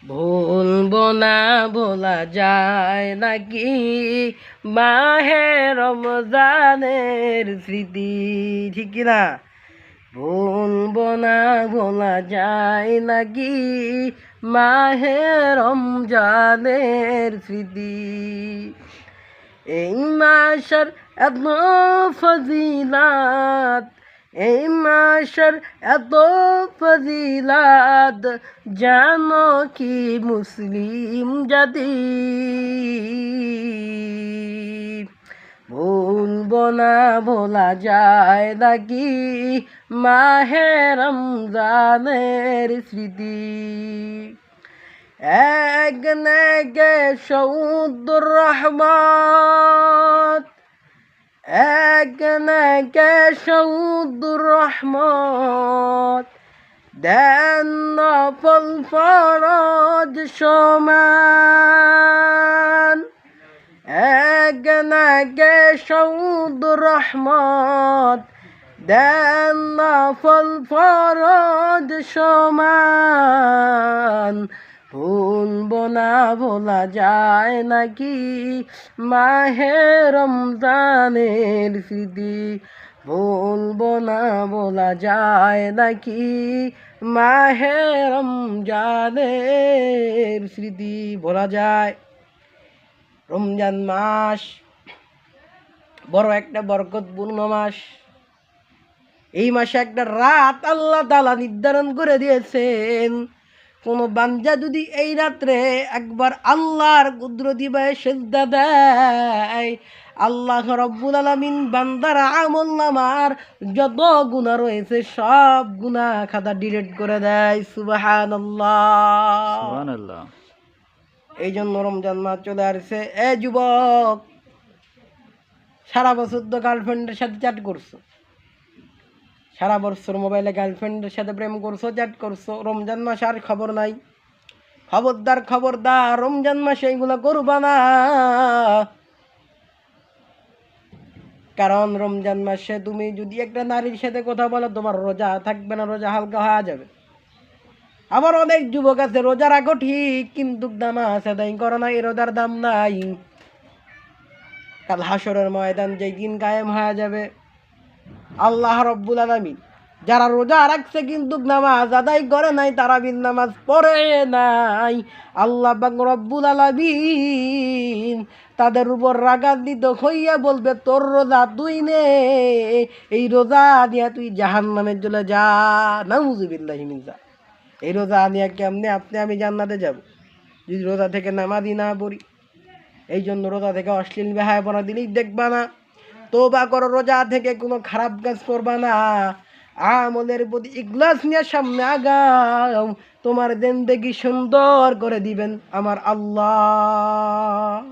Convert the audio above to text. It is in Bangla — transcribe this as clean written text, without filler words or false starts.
ভুলবো না ভোলা যায় নাকি মাহে রমজানের স্মৃতি, ঠিক কিনা? ভুলবো না ভোলা যায় নাকি মাহে রমজানের স্মৃতি। এই মাসের এত ফজিলাত, এই মাসের এত ফজিলাত জানো কি মুসলিম জাতি। ভুলবো না ভোলা যায় নাকি মাহে রমজানের স্মৃতি। এক নেকে সৌদুর রহমত, এক নেকে সৌদুর রহমত দেন নফল ফরজ সমান। এক নেকে সৌদুর রহমত দেন নফল ফরজ সমান। ভুলবো না ভোলা যায় নাকি মাহে রমজানের স্মৃতি। ভুলবো না ভোলা যায় নাকি মাহে রমজানের স্মৃতি। বলা যায় রমজান মাস বড় একটা বরকতপূর্ণ মাস। এই মাসে একটা রাত আল্লাহ তাআলা নির্ধারণ করে দিয়েছেন। কোনো বান্দা যদি এই রাত্রে একবার আল্লাহর কুদরতি ভাবে সিজদা দেয়, আল্লাহ রাব্বুল আলামিন বান্দার আমলনামার যত গুনাহ রয়েছে সব গুনাহ খাতা ডিলিট করে দেয়। সুবহানাল্লাহ, সুবহানাল্লাহ। এই জন্য রমজান মাস চলে আসছে। এ যুবক, সারা বছর তো গার্লফ্রেন্ডের সাথে চ্যাট করছো, সারা বছর মোবাইলে গার্লফ্রেন্ডের সাথে প্রেম করছো, চ্যাট করছো, রমজান মাসে আর খবর নাই। খবরদার খবরদার, রমজান মাসে এইগুলো করবা না। কারণ রমজান মাসে তুমি যদি একটা নারীর সাথে কথা বলো, তোমার রোজা থাকবে না, রোজা হালকা হয়ে যাবে। আবার অনেক যুবক আছে রোজা রাখো ঠিক, কিন্তু নামাজ আদায় করো না, এই রোজার দাম নাই। কাল হাসরের ময়দান যেই দিন কায়েম হয়ে যাবে, আল্লাহ রাব্বুল আলামিন যারা রোজা রাখছে কিন্তু নামাজ আদায় করে নাই, তারাবির নামাজ পড়ে নাই, আল্লাহ পাক রব্বুল আলামিন তাদের উপর রাগান্বিত হইয়া বলবে, তোর রোজা তুই নে, এই রোজা নিয়ে তুই জাহান্নামে চলে যা। নাউযুবিল্লাহি মিন যালিক। এই রোজা নিয়ে কেমনে আপনি আমি জান্নাতে যাব যদি রোজা থেকে নামাজই না পড়ি? এই জন্য রোজা থেকে অশ্লীল বেহায়াপনা দিলেই দেখবা না। তওবা করো, রোজা থেকে কোনো খারাপ কাজ করবা না, আমলের প্রতি ইখলাস নিয়ে সামনে আগাও। তোমার জিন্দেগি সুন্দর করে দিবেন আমার আল্লাহ।